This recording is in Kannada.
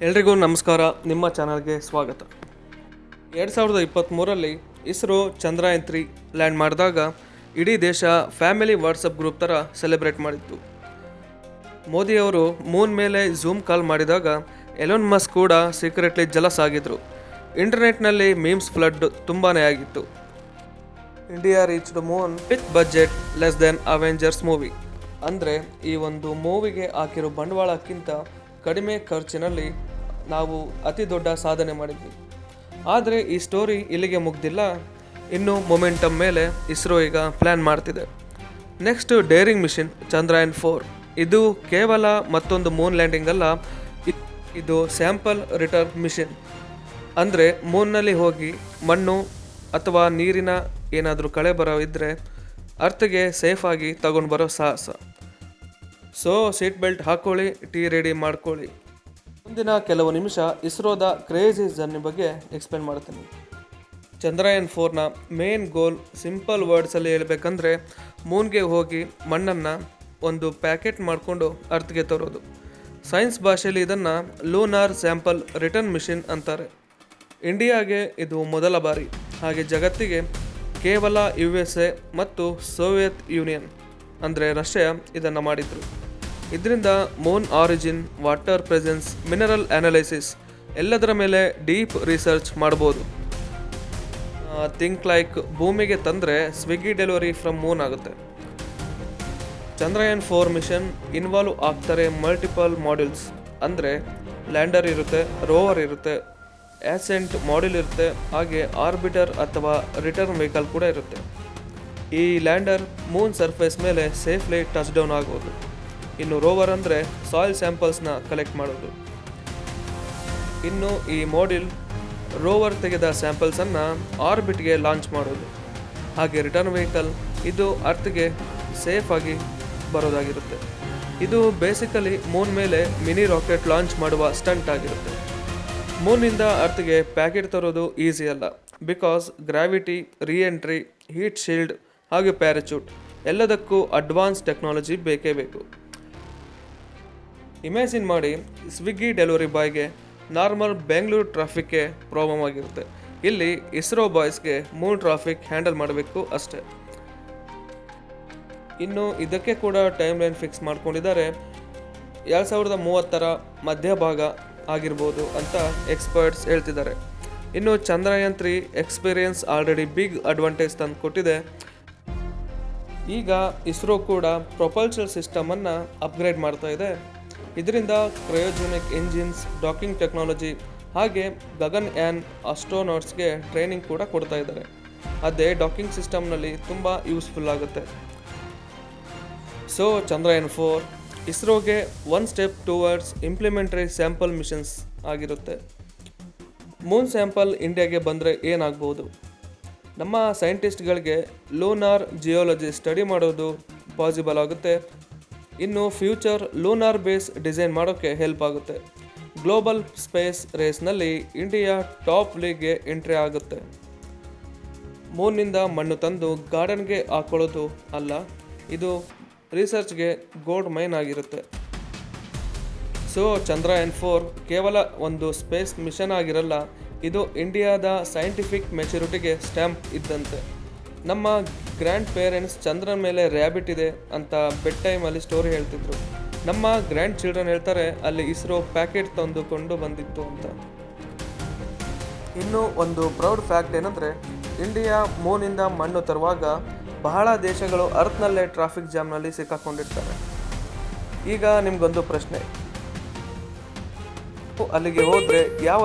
ಎಲ್ರಿಗೂ ನಮಸ್ಕಾರ. ನಿಮ್ಮ ಚಾನಲ್ಗೆ ಸ್ವಾಗತ. 2023ರಲ್ಲಿ ಇಸ್ರೋ ಚಂದ್ರಯಾನ್-3 ಲ್ಯಾಂಡ್ ಮಾಡಿದಾಗ ಇಡೀ ದೇಶ ಫ್ಯಾಮಿಲಿ ವಾಟ್ಸಪ್ ಗ್ರೂಪ್ ಥರ ಸೆಲೆಬ್ರೇಟ್ ಮಾಡಿತ್ತು. ಮೋದಿಯವರು ಮೂನ್ ಮೇಲೆ ಝೂಮ್ ಕಾಲ್ ಮಾಡಿದಾಗ ಎಲೋನ್ ಮಸ್ಕ್ ಕೂಡ ಸೀಕ್ರೆಟ್ಲಿ ಜಲಸ್ ಆಗಿದ್ರು. ಇಂಟರ್ನೆಟ್ನಲ್ಲಿ ಮೀಮ್ಸ್ ಫ್ಲಡ್ ತುಂಬಾ ಆಗಿತ್ತು. India reached Moon with budget less than Avengers movie. ಅಂದರೆ ಈ ಒಂದು ಮೂವಿಗೆ ಹಾಕಿರೋ ಬಂಡವಾಳಕ್ಕಿಂತ ಕಡಿಮೆ ಖರ್ಚಿನಲ್ಲಿ ನಾವು ಅತಿ ದೊಡ್ಡ ಸಾಧನೆ ಮಾಡಿದ್ವಿ. ಆದರೆ ಈ ಸ್ಟೋರಿ ಇಲ್ಲಿಗೆ ಮುಗ್ದಿಲ್ಲ. ಇನ್ನು ಮೊಮೆಂಟಮ್ ಮೇಲೆ ಇಸ್ರೋ ಈಗ ಪ್ಲ್ಯಾನ್ ಮಾಡ್ತಿದೆ. ನೆಕ್ಸ್ಟ್ ಡೇರಿಂಗ್ ಮಿಷನ್ ಚಂದ್ರಯಾನ್-4. ಇದು ಕೇವಲ ಮತ್ತೊಂದು ಮೂನ್ ಲ್ಯಾಂಡಿಂಗ್ ಅಲ್ಲ, ಇದು ಸ್ಯಾಂಪಲ್ ರಿಟರ್ನ್ ಮಿಷನ್. ಅಂದರೆ ಮೂನ್ನಲ್ಲಿ ಹೋಗಿ ಮಣ್ಣು ಅಥವಾ ನೀರಿನ ಏನಾದರೂ ಕಳೆ ಬರೋ ಇದ್ದರೆ ಅರ್ಥಗೆ ಸೇಫಾಗಿ ತಗೊಂಡು ಬರೋ ಸಾಹಸ. ಸೊ ಸೀಟ್ ಬೆಲ್ಟ್ ಹಾಕ್ಕೊಳ್ಳಿ, ಟೀ ರೆಡಿ ಮಾಡ್ಕೊಳ್ಳಿ. ಮುಂದಿನ ಕೆಲವು ನಿಮಿಷ ಇಸ್ರೋದ ಕ್ರೇಜಿ ಜರ್ನಿ ಬಗ್ಗೆ ಎಕ್ಸ್ಪ್ಲೇನ್ ಮಾಡ್ತೀನಿ. ಚಂದ್ರಯಾನ್-4ನ ಮೇನ್ ಗೋಲ್ ಸಿಂಪಲ್ ವರ್ಡ್ಸಲ್ಲಿ ಹೇಳ್ಬೇಕಂದ್ರೆ ಮೂನ್ಗೆ ಹೋಗಿ ಮಣ್ಣನ್ನು ಒಂದು ಪ್ಯಾಕೆಟ್ ಮಾಡಿಕೊಂಡು ಅರ್ಥಗೆ ತರೋದು. ಸೈನ್ಸ್ ಭಾಷೆಯಲ್ಲಿ ಇದನ್ನು ಲೂನಾರ್ ಸ್ಯಾಂಪಲ್ ರಿಟರ್ನ್ ಮಿಷನ್ ಅಂತಾರೆ. ಇಂಡಿಯಾಗೆ ಇದು ಮೊದಲ ಬಾರಿ. ಹಾಗೆ ಜಗತ್ತಿಗೆ ಕೇವಲ USA ಮತ್ತು ಸೋವಿಯತ್ ಯೂನಿಯನ್ ಅಂದರೆ ರಷ್ಯಾ ಇದನ್ನು ಮಾಡಿದರು. ಇದರಿಂದ Moon origin, water presence, mineral analysis ಎಲ್ಲದರ ಮೇಲೆ ಡೀಪ್ ರಿಸರ್ಚ್ ಮಾಡ್ಬೋದು. ಥಿಂಕ್ ಲೈಕ್ ಭೂಮಿಗೆ ತಂದರೆ ಸ್ವಿಗ್ಗಿ ಡೆಲಿವರಿ ಫ್ರಮ್ ಮೂನ್ ಆಗುತ್ತೆ. ಚಂದ್ರಯಾನ್-4 ಮಿಷನ್ ಇನ್ವಾಲ್ವ್ ಆಗ್ತಾರೆ ಮಲ್ಟಿಪಲ್ ಮಾಡ್ಯೂಲ್ಸ್. ಅಂದರೆ ಲ್ಯಾಂಡರ್ ಇರುತ್ತೆ, ರೋವರ್ ಇರುತ್ತೆ, ಆಸೆಂಟ್ ಮಾಡ್ಯೂಲ್ ಇರುತ್ತೆ, ಹಾಗೆ ಆರ್ಬಿಟರ್ ಅಥವಾ ರಿಟರ್ನ್ ವೆಹಿಕಲ್ ಕೂಡ ಇರುತ್ತೆ. ಈ ಲ್ಯಾಂಡರ್ ಮೂನ್ ಸರ್ಫೇಸ್ ಮೇಲೆ ಸೇಫ್ಲಿ ಟಚ್ ಡೌನ್ ಆಗೋದು. ಇನ್ನು ರೋವರ್ ಅಂದರೆ ಸಾಯಿಲ್ ಸ್ಯಾಂಪಲ್ಸ್ನ ಕಲೆಕ್ಟ್ ಮಾಡೋದು. ಇನ್ನು ಈ ಮಾಡ್ಯೂಲ್ ರೋವರ್ ತೆಗೆದ ಸ್ಯಾಂಪಲ್ಸನ್ನು ಆರ್ಬಿಟ್ಗೆ ಲಾಂಚ್ ಮಾಡೋದು. ಹಾಗೆ ರಿಟರ್ನ್ ವೆಹಿಕಲ್ ಇದು ಅರ್ಥ್ಗೆ ಸೇಫಾಗಿ ಬರೋದಾಗಿರುತ್ತೆ. ಇದು ಬೇಸಿಕಲಿ ಮೂನ್ ಮೇಲೆ ಮಿನಿ ರಾಕೆಟ್ ಲಾಂಚ್ ಮಾಡುವ ಸ್ಟಂಟ್ ಆಗಿರುತ್ತೆ. ಮೂನಿಂದ ಅರ್ಥ್ಗೆ ಪ್ಯಾಕೆಟ್ ತರೋದು ಈಸಿ ಅಲ್ಲ. Because gravity, reentry, heat shield ಹಾಗೆ ಪ್ಯಾರಾಚೂಟ್ ಎಲ್ಲದಕ್ಕೂ ಅಡ್ವಾನ್ಸ್ ಟೆಕ್ನಾಲಜಿ ಬೇಕೇ ಬೇಕು. ಇಮ್ಯಾಜಿನ್ ಮಾಡಿ, ಸ್ವಿಗ್ಗಿ ಡೆಲಿವರಿ ಬಾಯ್ಗೆ ನಾರ್ಮಲ್ ಬೆಂಗಳೂರು ಟ್ರಾಫಿಕ್ಗೆ ಪ್ರಾಬ್ಲಮ್ ಆಗಿರುತ್ತೆ. ಇಲ್ಲಿ ಇಸ್ರೋ ಬಾಯ್ಸ್ಗೆ ಮೂನ್ ಟ್ರಾಫಿಕ್ ಹ್ಯಾಂಡಲ್ ಮಾಡಬೇಕು ಅಷ್ಟೇ. ಇನ್ನು ಇದಕ್ಕೆ ಕೂಡ ಟೈಮ್ ಲೈನ್ ಫಿಕ್ಸ್ ಮಾಡ್ಕೊಂಡಿದ್ದಾರೆ. 2030 ಮಧ್ಯಭಾಗ ಆಗಿರ್ಬೋದು ಅಂತ ಎಕ್ಸ್ಪರ್ಟ್ಸ್ ಹೇಳ್ತಿದ್ದಾರೆ. ಇನ್ನು ಚಂದ್ರಯಾನ್-3 ಎಕ್ಸ್ಪೀರಿಯನ್ಸ್ ಆಲ್ರೆಡಿ ಬಿಗ್ ಅಡ್ವಾಂಟೇಜ್ ತಂದು ಕೊಟ್ಟಿದೆ. ಈಗ ಇಸ್ರೋ ಕೂಡ ಪ್ರೊಪಲ್ಷನ್ ಸಿಸ್ಟಮನ್ನು ಅಪ್ಗ್ರೇಡ್ ಮಾಡ್ತಾ ಇದೆ. ಇದರಿಂದ ಕ್ರಯೋಜೆನಿಕ್ ಇಂಜಿನ್ಸ್, ಡಾಕಿಂಗ್ ಟೆಕ್ನಾಲಜಿ ಹಾಗೆ ಗಗನಯಾನ್ ಆಸ್ಟ್ರೋನಾಟ್ಸ್ಗೆ ಟ್ರೈನಿಂಗ್ ಕೂಡ ಕೊಡ್ತಾ ಇದ್ದಾರೆ. ಅದೇ ಡಾಕಿಂಗ್ ಸಿಸ್ಟಮ್ನಲ್ಲಿ ತುಂಬ ಯೂಸ್ಫುಲ್ ಆಗುತ್ತೆ. ಸೊ ಚಂದ್ರಯಾನ್-4 ಇಸ್ರೋಗೆ one step towards implementary sample missions ಆಗಿರುತ್ತೆ. ಮೂನ್ ಸ್ಯಾಂಪಲ್ ಇಂಡಿಯಾಗೆ ಬಂದರೆ ಏನಾಗ್ಬೋದು? ನಮ್ಮ ಸೈಂಟಿಸ್ಟ್ಗಳಿಗೆ ಲೂನಾರ್ ಜಿಯೋಲಜಿ ಸ್ಟಡಿ ಮಾಡೋದು ಪಾಸಿಬಲ್ ಆಗುತ್ತೆ. ಇನ್ನು ಫ್ಯೂಚರ್ ಲೂನಾರ್ ಬೇಸ್ ಡಿಸೈನ್ ಮಾಡೋಕ್ಕೆ ಹೆಲ್ಪ್ ಆಗುತ್ತೆ. ಗ್ಲೋಬಲ್ ಸ್ಪೇಸ್ ರೇಸ್ನಲ್ಲಿ ಇಂಡಿಯಾ ಟಾಪ್ ಲೀಗ್ಗೆ ಎಂಟ್ರಿ ಆಗುತ್ತೆ. ಮೂನ್ನಿಂದ ಮಣ್ಣು ತಂದು ಗಾರ್ಡನ್ಗೆ ಹಾಕೊಳ್ಳೋದು ಅಲ್ಲ, ಇದು ರಿಸರ್ಚ್ಗೆ ಗೋಲ್ಡ್ ಮೈನ್ ಆಗಿರುತ್ತೆ. ಸೊ ಚಂದ್ರಯಾನ್-4 ಕೇವಲ ಒಂದು ಸ್ಪೇಸ್ ಮಿಷನ್ ಆಗಿರಲ್ಲ, ಇದು ಇಂಡಿಯಾದ ಸೈಂಟಿಫಿಕ್ ಮೆಚುರಿಟಿಗೆ ಸ್ಟ್ಯಾಂಪ್ ಇದ್ದಂತೆ. ನಮ್ಮ ಗ್ರ್ಯಾಂಡ್ ಪೇರೆಂಟ್ಸ್ ಚಂದ್ರನ ಮೇಲೆ ರ್ಯಾಬಿಟ್ ಇದೆ ಅಂತ ಬೆಡ್ ಟೈಮಲ್ಲಿ ಸ್ಟೋರಿ ಹೇಳ್ತಿದ್ರು. ನಮ್ಮ ಗ್ರ್ಯಾಂಡ್ ಚಿಲ್ಡ್ರನ್ ಹೇಳ್ತಾರೆ ಅಲ್ಲಿ ಇಸ್ರೋ ಪ್ಯಾಕೆಟ್ ತಂದುಕೊಂಡು ಬಂದಿತ್ತು ಅಂತ. ಇನ್ನು ಒಂದು ಪ್ರೌಡ್ ಫ್ಯಾಕ್ಟ್ ಏನಂದರೆ, ಇಂಡಿಯಾ ಮೂನಿಂದ ಮಣ್ಣು ತರುವಾಗ ಬಹಳ ದೇಶಗಳು ಅರ್ತ್ನಲ್ಲೇ ಟ್ರಾಫಿಕ್ ಜಾಮ್ನಲ್ಲಿ ಸಿಕ್ಕಾಕೊಂಡಿರ್ತಾರೆ. ಈಗ ನಿಮಗೊಂದು ಪ್ರಶ್ನೆ, ಅಲ್ಲಿಗೆ ಹೋದರೆ ಯಾವ